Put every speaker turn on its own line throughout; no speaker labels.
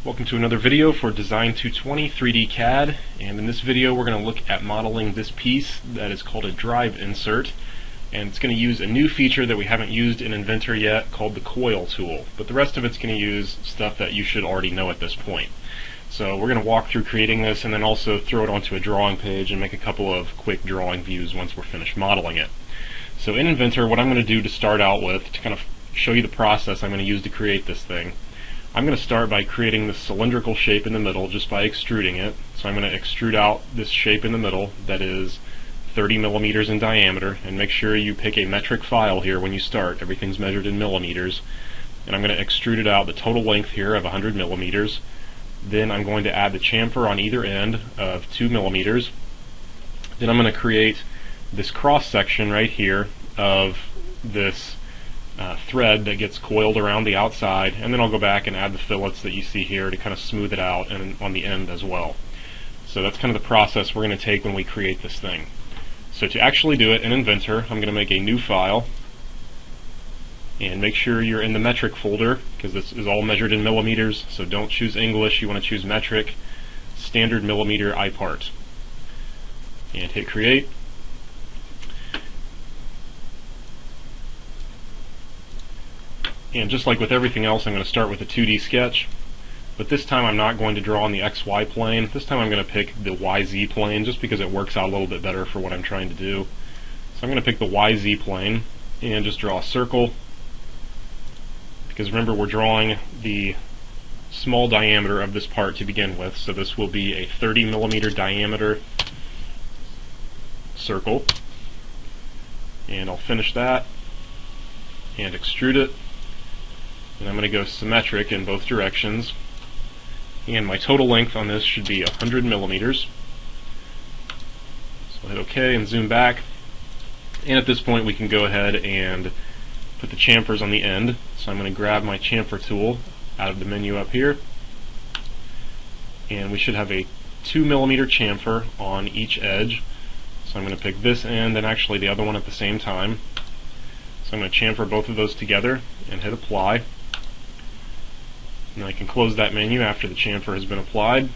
Welcome to another video for Design 220 3D CAD, and in this video we're going to look at modeling this piece that is called a drive insert, and it's going to use a new feature that we haven't used in Inventor yet called the coil tool, but the rest of it's going to use stuff that you should already know at this point. So we're going to walk through creating this and then also throw it onto a drawing page and make a couple of quick drawing views once we're finished modeling it. So in Inventor, what I'm going to do to start out with, to kind of show you the process I'm going to use to create this thing, I'm going to start by creating this cylindrical shape in the middle just by extruding it. So I'm going to extrude out this shape in the middle that is 30 millimeters in diameter, and make sure you pick a metric file here when you start. Everything's measured in millimeters. And I'm going to extrude it out the total length here of 100 millimeters. Then I'm going to add the chamfer on either end of 2 millimeters. Then I'm going to create this cross section right here of this thread that gets coiled around the outside, and then I'll go back and add the fillets that you see here to kind of smooth it out and on the end as well. So that's kind of the process we're going to take when we create this thing. So to actually do it in Inventor, I'm going to make a new file, and make sure you're in the metric folder because this is all measured in millimeters, so don't choose English, you want to choose metric, standard millimeter IPart, and hit create. And just like with everything else, I'm going to start with a 2D sketch, but this time I'm not going to draw on the XY plane. This time I'm going to pick the YZ plane just because it works out a little bit better for what I'm trying to do. So I'm going to pick the YZ plane and just draw a circle, because remember we're drawing the small diameter of this part to begin with, so this will be a 30 millimeter diameter circle. And I'll finish that and extrude it. And I'm going to go symmetric in both directions, and my total length on this should be 100 millimeters. So I'll hit OK and zoom back, and at this point we can go ahead and put the chamfers on the end. So I'm going to grab my chamfer tool out of the menu up here, and we should have a 2 millimeter chamfer on each edge. So I'm going to pick this end and actually the other one at the same time. So I'm going to chamfer both of those together and hit apply. And I can close that menu after the chamfer has been applied.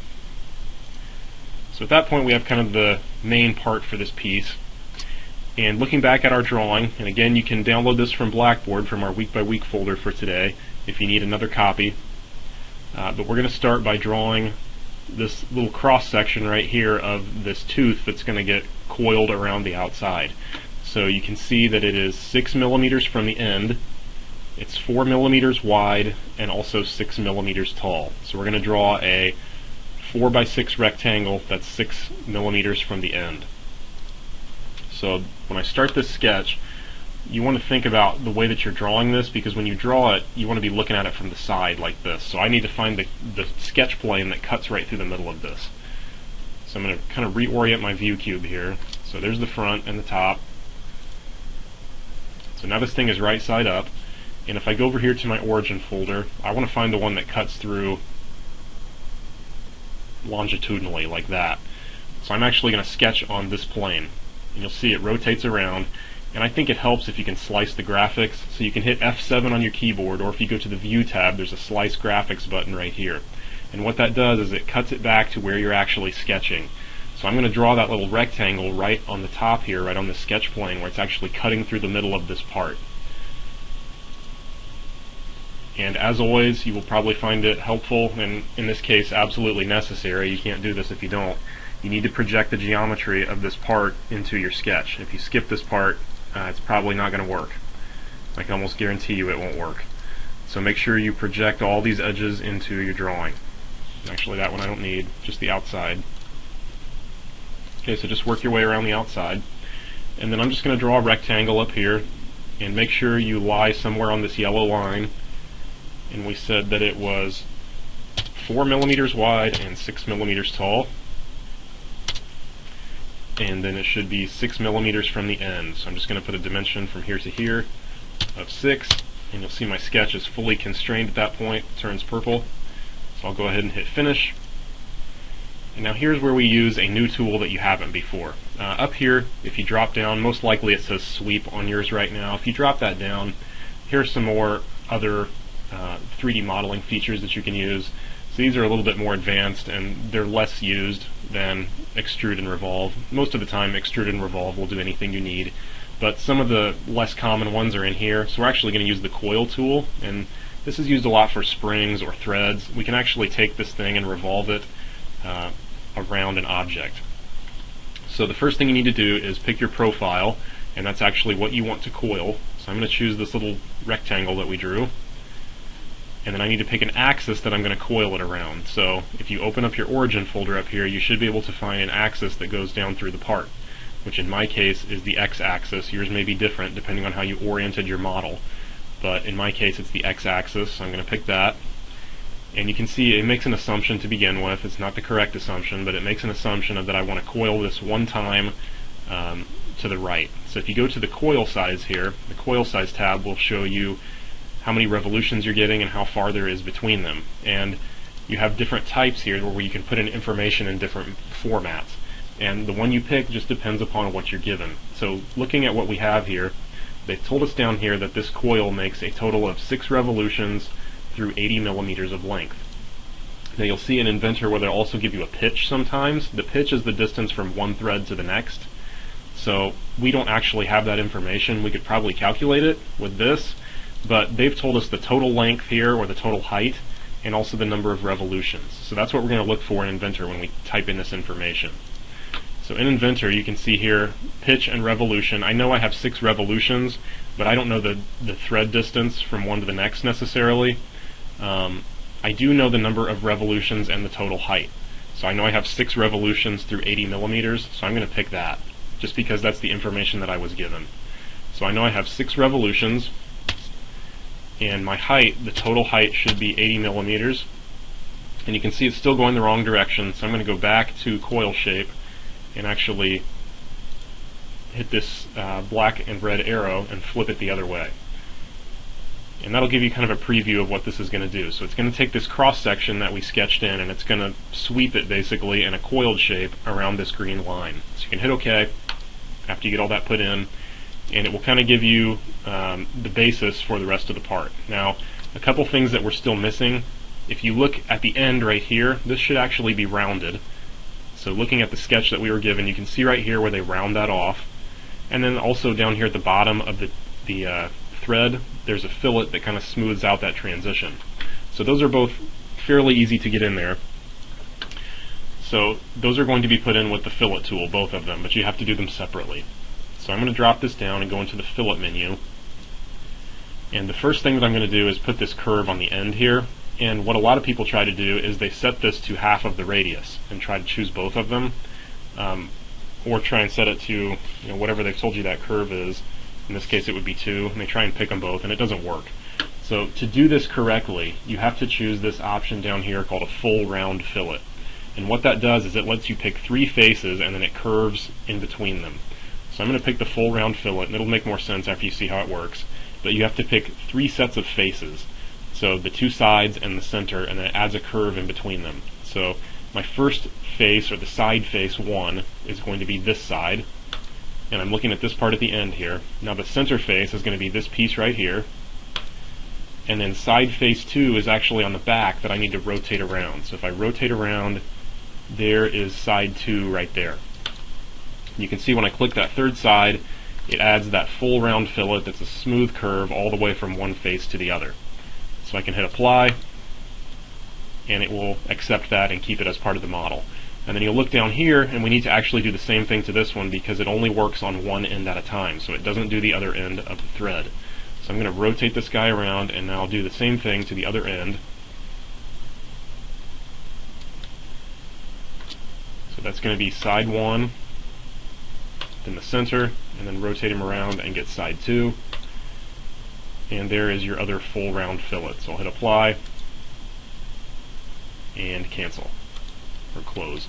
So at that point we have kind of the main part for this piece. And looking back at our drawing, and again you can download this from Blackboard from our week by week folder for today if you need another copy. But we're going to start by drawing this little cross section right here of this tooth that's going to get coiled around the outside. So you can see that it is 6 millimeters from the end. It's 4 millimeters wide and also 6 millimeters tall. So we're going to draw a 4 by 6 rectangle that's 6 millimeters from the end. So when I start this sketch, you want to think about the way that you're drawing this, because when you draw it, you want to be looking at it from the side like this. So I need to find the sketch plane that cuts right through the middle of this. So I'm going to kind of reorient my view cube here. So there's the front and the top. So now this thing is right side up. And if I go over here to my origin folder, I want to find the one that cuts through longitudinally like that. So I'm actually going to sketch on this plane. And you'll see it rotates around. And I think it helps if you can slice the graphics. So you can hit F7 on your keyboard, or if you go to the View tab, there's a Slice Graphics button right here. And what that does is it cuts it back to where you're actually sketching. So I'm going to draw that little rectangle right on the top here, right on the sketch plane, where it's actually cutting through the middle of this part. And as always, you will probably find it helpful, and in this case absolutely necessary. You can't do this if you don't. You need to project the geometry of this part into your sketch. If you skip this part, it's probably not going to work. I can almost guarantee you it won't work. So make sure you project all these edges into your drawing. Actually, that one I don't need, just the outside. Okay, so just work your way around the outside. And then I'm just going to draw a rectangle up here, and make sure you lie somewhere on this yellow line. And we said that it was 4 millimeters wide and 6 millimeters tall. And then it should be 6 millimeters from the end. So I'm just going to put a dimension from here to here of 6. And you'll see my sketch is fully constrained at that point. It turns purple. So I'll go ahead and hit finish. And now here's where we use a new tool that you haven't before. Up here, if you drop down, most likely it says sweep on yours right now. If you drop that down, here's some more other 3D modeling features that you can use. So these are a little bit more advanced, and they're less used than extrude and revolve. Most of the time, extrude and revolve will do anything you need, but some of the less common ones are in here. So we're actually going to use the coil tool, and this is used a lot for springs or threads. We can actually take this thing and revolve it around an object. So the first thing you need to do is pick your profile, and that's actually what you want to coil. So I'm going to choose this little rectangle that we drew, and then I need to pick an axis that I'm going to coil it around. So if you open up your origin folder up here, you should be able to find an axis that goes down through the part, which in my case is the x-axis. Yours may be different depending on how you oriented your model, but in my case it's the x-axis, so I'm going to pick that. And you can see it makes an assumption to begin with. It's not the correct assumption, but it makes an assumption that I want to coil this one time to the right. So if you go to the coil size here, the coil size tab will show you how many revolutions you're getting and how far there is between them. And you have different types here where you can put in information in different formats. And the one you pick just depends upon what you're given. So looking at what we have here, they've told us down here that this coil makes a total of 6 revolutions through 80 millimeters of length. Now you'll see in Inventor where they'll also give you a pitch sometimes. The pitch is the distance from one thread to the next. So we don't actually have that information. We could probably calculate it with this, but they've told us the total length here, or the total height, and also the number of revolutions. So that's what we're going to look for in Inventor when we type in this information. So in Inventor you can see here pitch and revolution. I know I have 6 revolutions, but I don't know the thread distance from one to the next necessarily. I do know the number of revolutions and the total height. So I know I have 6 revolutions through 80 millimeters, so I'm going to pick that, just because that's the information that I was given. So I know I have 6 revolutions, and my height, the total height, should be 80 millimeters. And you can see it's still going the wrong direction, so I'm going to go back to coil shape and actually hit this black and red arrow and flip it the other way. And that'll give you kind of a preview of what this is going to do. So it's going to take this cross section that we sketched in, and it's going to sweep it basically in a coiled shape around this green line. So you can hit OK after you get all that put in, and it will kind of give you the basis for the rest of the part. Now, a couple things that we're still missing. If you look at the end right here, this should actually be rounded. So looking at the sketch that we were given, you can see right here where they round that off. And then also down here at the bottom of the thread, there's a fillet that kind of smooths out that transition. So those are both fairly easy to get in there. So those are going to be put in with the fillet tool, both of them, but you have to do them separately. So I'm going to drop this down and go into the fillet menu. And the first thing that I'm going to do is put this curve on the end here. And what a lot of people try to do is they set this to half of the radius and try to choose both of them, or try and set it to whatever they've told you that curve is. In this case it would be 2, and they try and pick them both, and it doesn't work. So to do this correctly, you have to choose this option down here called a full round fillet. And what that does is it lets you pick 3 faces and then it curves in between them. So I'm going to pick the full round fillet, and it'll make more sense after you see how it works. But you have to pick 3 sets of faces. So the 2 sides and the center, and then it adds a curve in between them. So my first face, or the side face 1, is going to be this side. And I'm looking at this part at the end here. Now the center face is going to be this piece right here. And then side face 2 is actually on the back that I need to rotate around. So if I rotate around, there is side 2 right there. You can see when I click that third side, it adds that full round fillet that's a smooth curve all the way from one face to the other. So I can hit apply, and it will accept that and keep it as part of the model. And then you'll look down here, and we need to actually do the same thing to this one because it only works on one end at a time, so it doesn't do the other end of the thread. So I'm going to rotate this guy around, and now I'll do the same thing to the other end. So that's going to be side 1, then the center, and then rotate him around and get side 2. And there is your other full round fillet. So I'll hit apply and cancel or close.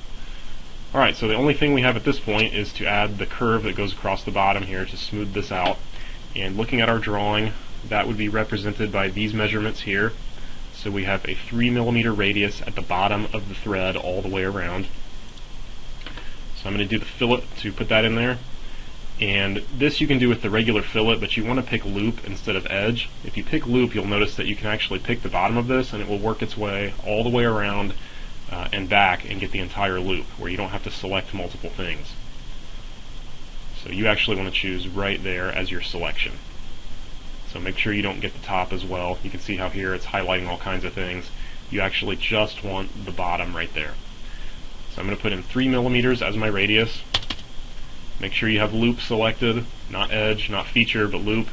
Alright, so the only thing we have at this point is to add the curve that goes across the bottom here to smooth this out. And looking at our drawing, that would be represented by these measurements here. So we have a 3 millimeter radius at the bottom of the thread all the way around. So I'm going to do the fillet to put that in there. And this you can do with the regular fillet, but you want to pick loop instead of edge. If you pick loop, you'll notice that you can actually pick the bottom of this and it will work its way all the way around and back and get the entire loop, where you don't have to select multiple things. So you actually want to choose right there as your selection. So make sure you don't get the top as well. You can see how here it's highlighting all kinds of things. You actually just want the bottom right there. So I'm going to put in 3 millimeters as my radius. Make sure you have loop selected, not edge, not feature, but loop.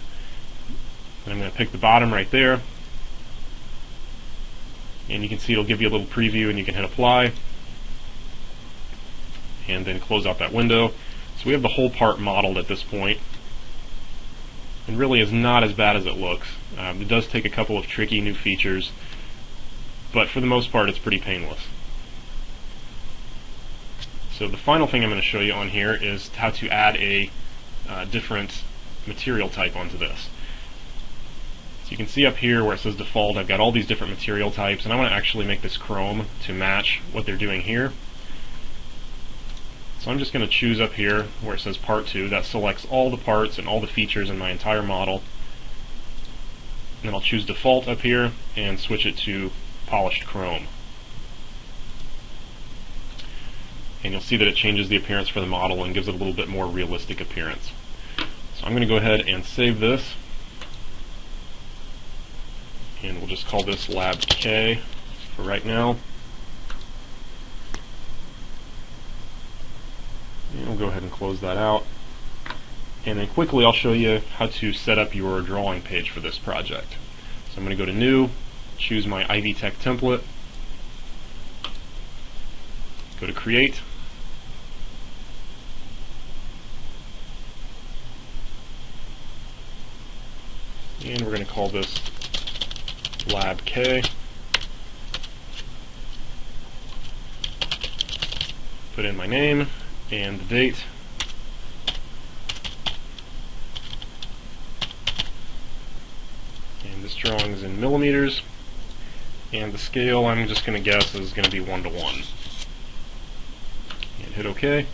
And I'm going to pick the bottom right there. And you can see it'll give you a little preview, and you can hit apply. And then close out that window. So we have the whole part modeled at this point. And really is not as bad as it looks. It does take a couple of tricky new features, but for the most part it's pretty painless. So the final thing I'm going to show you on here is how to add a different material type onto this. So you can see up here where it says default, I've got all these different material types, and I want to actually make this chrome to match what they're doing here. So I'm just going to choose up here where it says part 2. That selects all the parts and all the features in my entire model. And then I'll choose default up here and switch it to polished chrome. And you'll see that it changes the appearance for the model and gives it a little bit more realistic appearance. So I'm going to go ahead and save this. And we'll just call this Lab K for right now. And we'll go ahead and close that out. And then quickly I'll show you how to set up your drawing page for this project. So I'm going to go to New, choose my Ivy Tech template, go to Create, and we're going to call this Lab K. Put in my name and the date. And this drawing is in millimeters. And the scale, I'm just going to guess, is going to be 1:1. And hit OK.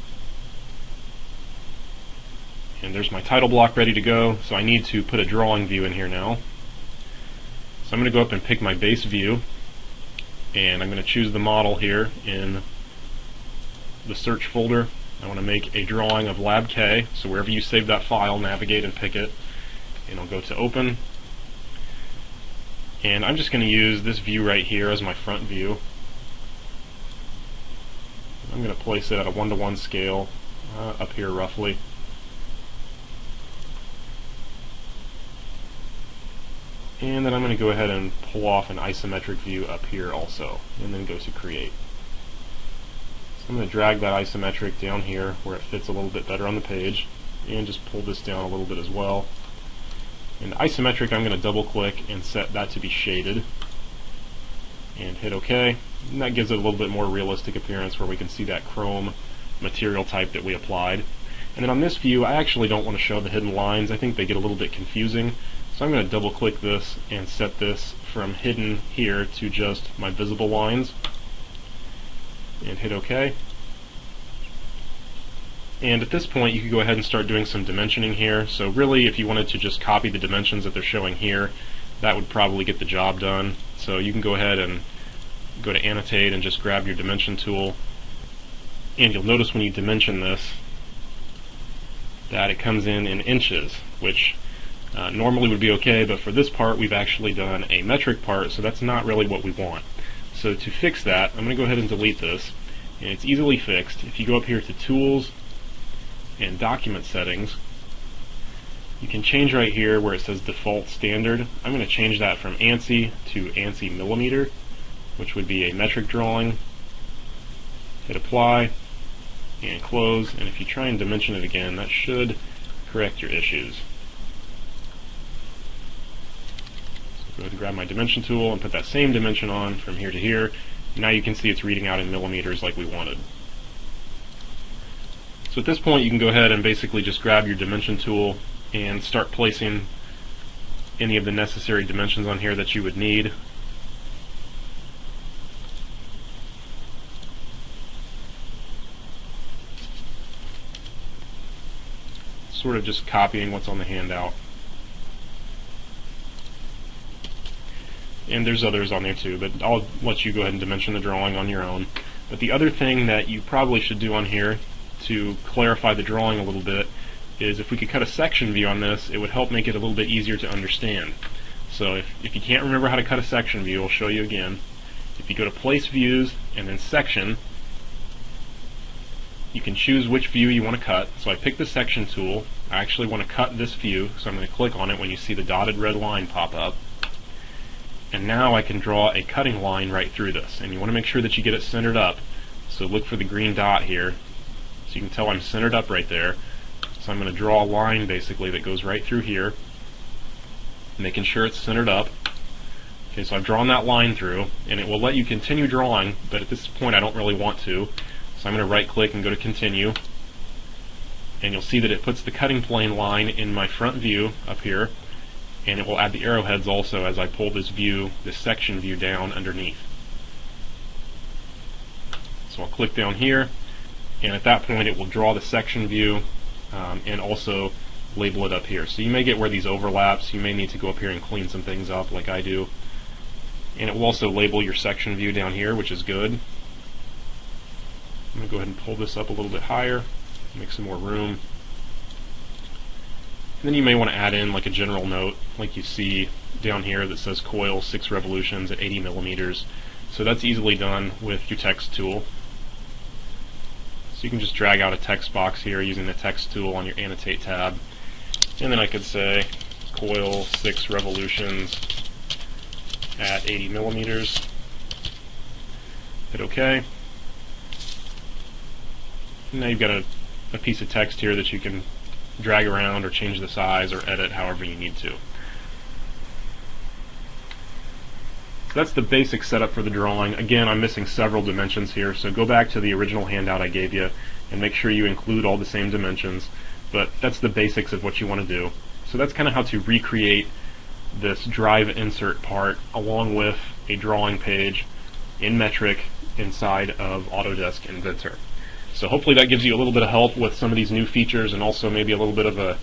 And there's my title block ready to go, so I need to put a drawing view in here now. So I'm going to go up and pick my base view, and I'm going to choose the model here in the search folder. I want to make a drawing of Lab K, so wherever you save that file, navigate and pick it, and I'll go to Open. And I'm just going to use this view right here as my front view. I'm going to place it at a 1:1 scale up here roughly. And then I'm going to go ahead and pull off an isometric view up here also, and then go to Create. So I'm going to drag that isometric down here where it fits a little bit better on the page, and just pull this down a little bit as well. And the isometric, I'm going to double click and set that to be shaded, and hit OK. And that gives it a little bit more realistic appearance where we can see that chrome material type that we applied. And then on this view, I actually don't want to show the hidden lines. I think they get a little bit confusing. So I'm going to double click this and set this from hidden here to just my visible lines, and hit OK. And at this point you can go ahead and start doing some dimensioning here. So really, if you wanted to just copy the dimensions that they're showing here, that would probably get the job done. So you can go ahead and go to Annotate and just grab your dimension tool, and you'll notice when you dimension this that it comes in inches, which normally would be okay, but for this part we've actually done a metric part, so that's not really what we want. So to fix that, I'm going to go ahead and delete this, and it's easily fixed. If you go up here to Tools and Document Settings, you can change right here where it says Default Standard. I'm going to change that from ANSI to ANSI millimeter, which would be a metric drawing. Hit Apply and close, and if you try and dimension it again, that should correct your issues. Go ahead and grab my dimension tool and put that same dimension on from here to here. Now you can see it's reading out in millimeters like we wanted. So at this point you can go ahead and basically just grab your dimension tool and start placing any of the necessary dimensions on here that you would need. sort of just copying what's on the handout. And there's others on there too, but I'll let you go ahead and dimension the drawing on your own. But the other thing that you probably should do on here to clarify the drawing a little bit is if we could cut a section view on this, it would help make it a little bit easier to understand. So if you can't remember how to cut a section view, I'll show you again. If you go to Place Views and then Section, you can choose which view you want to cut. So I picked the Section tool. I actually want to cut this view, so I'm going to click on it when you see the dotted red line pop up. And now I can draw a cutting line right through this. And you want to make sure that you get it centered up. So look for the green dot here. So you can tell I'm centered up right there. So I'm going to draw a line basically that goes right through here, making sure it's centered up. Okay, so I've drawn that line through, and it will let you continue drawing, but at this point I don't really want to. So I'm going to right click and go to Continue. And you'll see that it puts the cutting plane line in my front view up here, and it will add the arrowheads also as I pull this view, this section view down underneath. So I'll click down here, and at that point it will draw the section view and also label it up here. So you may get where these overlaps. You may need to go up here and clean some things up like I do. And it will also label your section view down here, which is good. I'm going to go ahead and pull this up a little bit higher, make some more room. And then you may want to add in like a general note, like you see down here that says coil 6 revolutions at 80 millimeters. So that's easily done with your text tool. So you can just drag out a text box here using the text tool on your annotate tab. And then I could say coil 6 revolutions at 80 millimeters. Hit OK. And now you've got a piece of text here that you can drag around or change the size or edit however you need to. So that's the basic setup for the drawing. Again, I'm missing several dimensions here, so go back to the original handout I gave you and make sure you include all the same dimensions. But that's the basics of what you want to do. So that's kind of how to recreate this drive insert part along with a drawing page in metric inside of Autodesk Inventor. So hopefully that gives you a little bit of help with some of these new features, and also maybe a little bit of a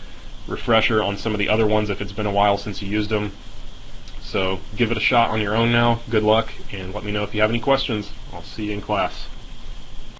refresher on some of the other ones if it's been a while since you used them. So give it a shot on your own now. Good luck, and let me know if you have any questions. I'll see you in class.